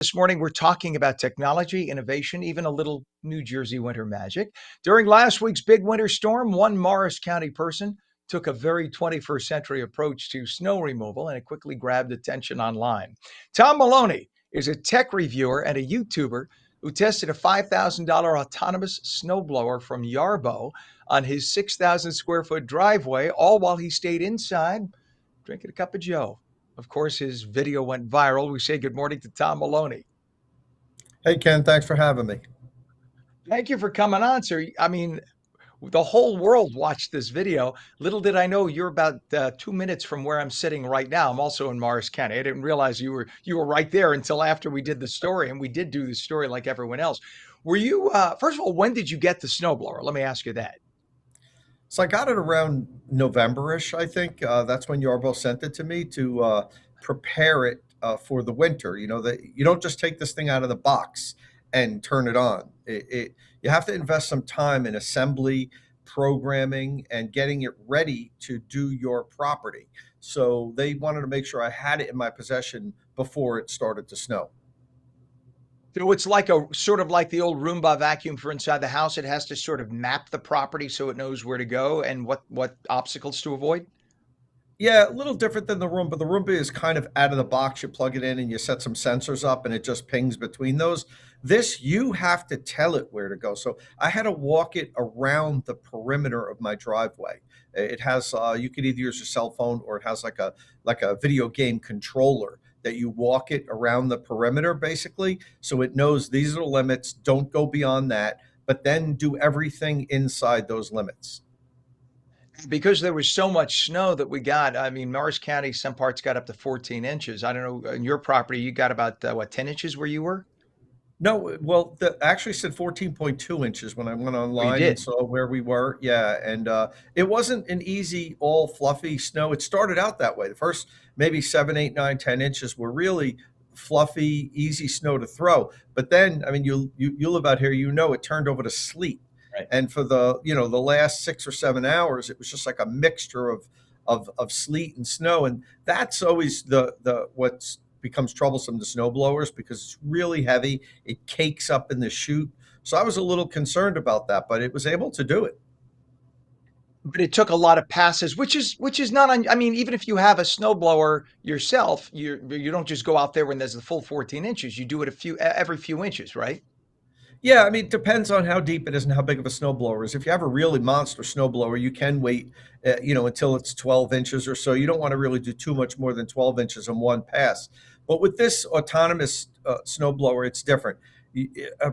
This morning, we're talking about technology, innovation, even a little New Jersey winter magic. During last week's big winter storm, one Morris County person took a very 21st century approach to snow removal and it quickly grabbed attention online. Tom Moloughney is a tech reviewer and a YouTuber who tested a $5,000 autonomous snowblower from Yarbo on his 6,000 square foot driveway, all while he stayed inside drinking a cup of Joe. Of course, his video went viral. We say good morning to Tom Moloughney. Hey, Ken, thanks for having me. Thank you for coming on, sir. I mean, the whole world watched this video. Little did I know you're about 2 minutes from where I'm sitting right now. I'm also in Morris County. I didn't realize you were right there until after we did the story, and we did do the story like everyone else. Were you first of all? When did you get the snowblower? Let me ask you that. So I got it around November-ish, I think. That's when Yarbo sent it to me to prepare it for the winter. You know, that you don't just take this thing out of the box and turn it on. You have to invest some time in assembly, programming, and getting it ready to do your property. So they wanted to make sure I had it in my possession before it started to snow. So it's like a sort of like the old Roomba vacuum for inside the house. It has to sort of map the property so it knows where to go and what obstacles to avoid. Yeah, a little different than the Roomba. The Roomba is kind of out of the box. You plug it in and you set some sensors up and it just pings between those. This, you have to tell it where to go. So I had to walk it around the perimeter of my driveway. It has, you could either use your cell phone or it has like a video game controller that you walk it around the perimeter basically. So it knows these are the limits, don't go beyond that, but then do everything inside those limits. Because there was so much snow that we got. I mean, Morris County, some parts got up to 14 inches. I don't know, in your property, you got about what, 10 inches where you were? No, well, the actually said 14.2 inches when I went Oh, you online and did. saw where we were. Yeah, and it wasn't an easy, all fluffy snow. It started out that way. The first maybe 7, 8, 9, 10 inches were really fluffy, easy snow to throw. But then, I mean, you live out here, you know, it turned over to sleet. Right. And for the last 6 or 7 hours, it was just like a mixture of sleet and snow. And that's always the what's becomes troublesome to snow blowers because it's really heavy. It cakes up in the chute. So I was a little concerned about that, but it was able to do it. But it took a lot of passes, which is not I mean, even if you have a snowblower yourself, you don't just go out there when there's the full 14 inches. You do it every few inches, right? Yeah, I mean, it depends on how deep it is and how big of a snowblower is. If you have a really monster snowblower, you can wait, until it's 12 inches or so. You don't want to really do too much more than 12 inches in one pass. But with this autonomous snowblower, it's different.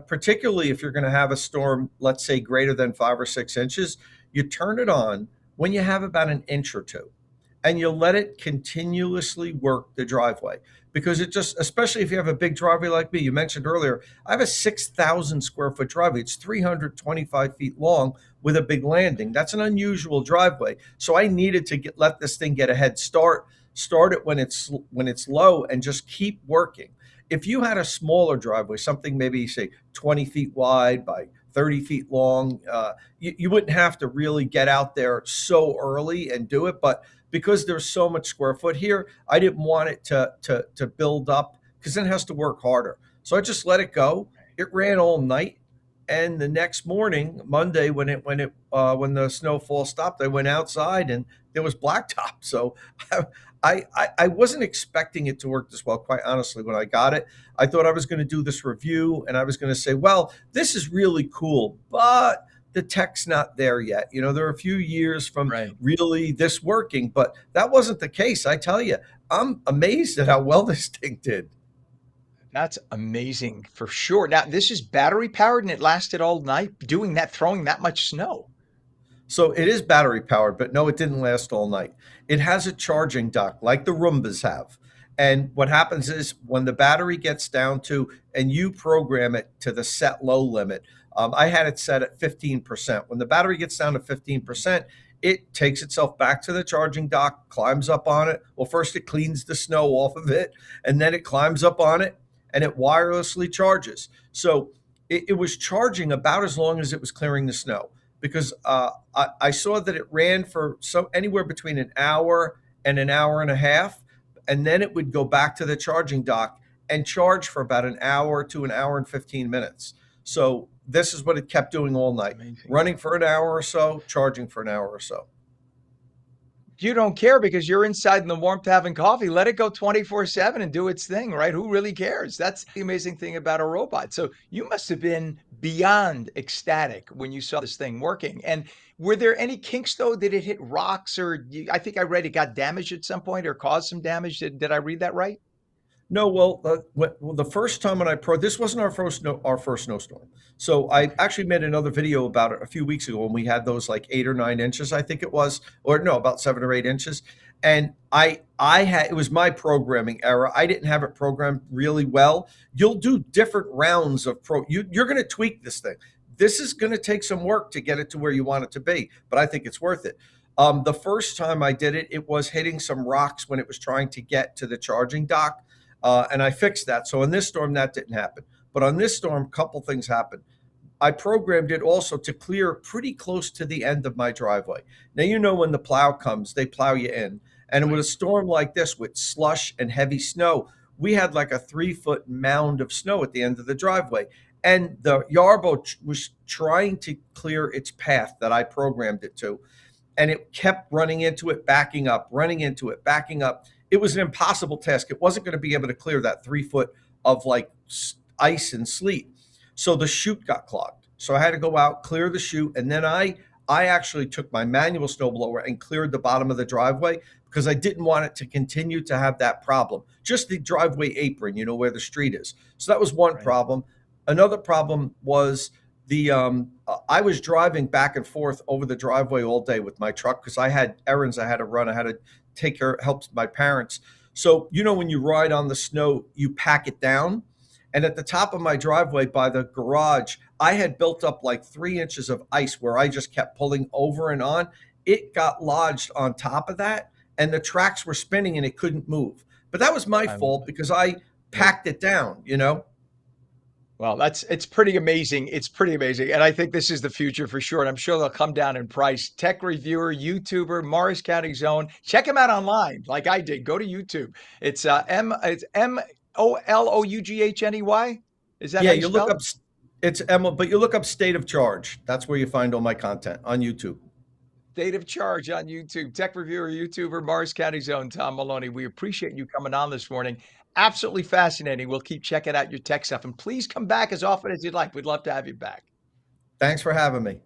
Particularly if you're going to have a storm, let's say greater than 5 or 6 inches, you turn it on when you have about an inch or two and you let it continuously work the driveway because it just, especially if you have a big driveway like me, you mentioned earlier, I have a 6,000 square foot driveway. It's 325 feet long with a big landing. That's an unusual driveway. So I needed to let this thing get a head start it when it's low and just keep working. If you had a smaller driveway, something maybe say 20 feet wide by 30 feet long, you wouldn't have to really get out there so early and do it. But because there's so much square foot here, I didn't want it to build up because then it has to work harder. So I just let it go. It ran all night, and the next morning, Monday, when the snowfall stopped, I went outside and there was blacktop. So I wasn't expecting it to work this well, quite honestly. When I got it, I thought I was going to do this review and I was going to say, well, this is really cool, but the tech's not there yet. You know, there are a few years from Right. really this working, but that wasn't the case. I tell you, I'm amazed at how well this thing did. That's amazing for sure. Now, this is battery powered and it lasted all night doing that, throwing that much snow. So it is battery powered, but no, it didn't last all night. It has a charging dock like the Roombas have. And what happens is when the battery gets down to, and you program it to the set low limit, I had it set at 15%. When the battery gets down to 15%, it takes itself back to the charging dock, climbs up on it. Well, first it cleans the snow off of it, and then it climbs up on it and it wirelessly charges. So it was charging about as long as it was clearing the snow because I saw that it ran for anywhere between an hour and a half, and then it would go back to the charging dock and charge for about an hour to an hour and 15 minutes. So this is what it kept doing all It's night, amazing. running for an hour or so, charging for an hour or so. You don't care because you're inside in the warmth having coffee. Let it go 24/7 and do its thing, right? Who really cares? That's the amazing thing about a robot. So you must have been beyond ecstatic when you saw this thing working. And were there any kinks though? Did it hit rocks or I think I read it got damaged at some point or caused some damage. Did I read that right? No, well, the first time when this wasn't our first snowstorm. So I Okay. actually made another video about it a few weeks ago when we had those like 8 or 9 inches, I think it was, or no, about 7 or 8 inches. And I had it was my programming error. I didn't have it programmed really well. You'll do different rounds of you're going to tweak this thing. This is going to take some work to get it to where you want it to be, but I think it's worth it. The first time I did it, it was hitting some rocks when it was trying to get to the charging dock, and I fixed that. So in this storm, that didn't happen. But on this storm, a couple things happened. I programmed it also to clear pretty close to the end of my driveway. Now, when the plow comes, they plow you in. And with Right. a storm like this, with slush and heavy snow, we had like a 3 foot mound of snow at the end of the driveway. And the Yarbo was trying to clear its path that I programmed it to, and it kept running into it, backing up, running into it, backing up. It was an impossible task. It wasn't going to be able to clear that 3 foot of like ice and sleet. So the chute got clogged. So I had to go out, clear the chute, and then I actually took my manual snowblower and cleared the bottom of the driveway because I didn't want it to continue to have that problem. Just the driveway apron, where the street is. So that was one Right. problem. Another problem was I was driving back and forth over the driveway all day with my truck because I had errands I had to run. I had to help my parents. So, when you ride on the snow, you pack it down. And at the top of my driveway by the garage, I had built up like 3 inches of ice where I just kept pulling over and on. It got lodged on top of that, and the tracks were spinning and it couldn't move. But that was my I'm fault because I right. packed it down. Well, it's pretty amazing. It's pretty amazing. And I think this is the future for sure. And I'm sure they'll come down in price. Tech reviewer, YouTuber, Morris County Zone. Check him out online like I did. Go to YouTube. It's Moloughney. Is that Yeah, how you you look spell up it? it's Emma, but you look up State of Charge. That's where you find all my content on YouTube. State of Charge on YouTube. Tech reviewer, YouTuber, Morris County Zone, Tom Maloney. We appreciate you coming on this morning. Absolutely fascinating. We'll keep checking out your tech stuff. And please come back as often as you'd like. We'd love to have you back. Thanks for having me.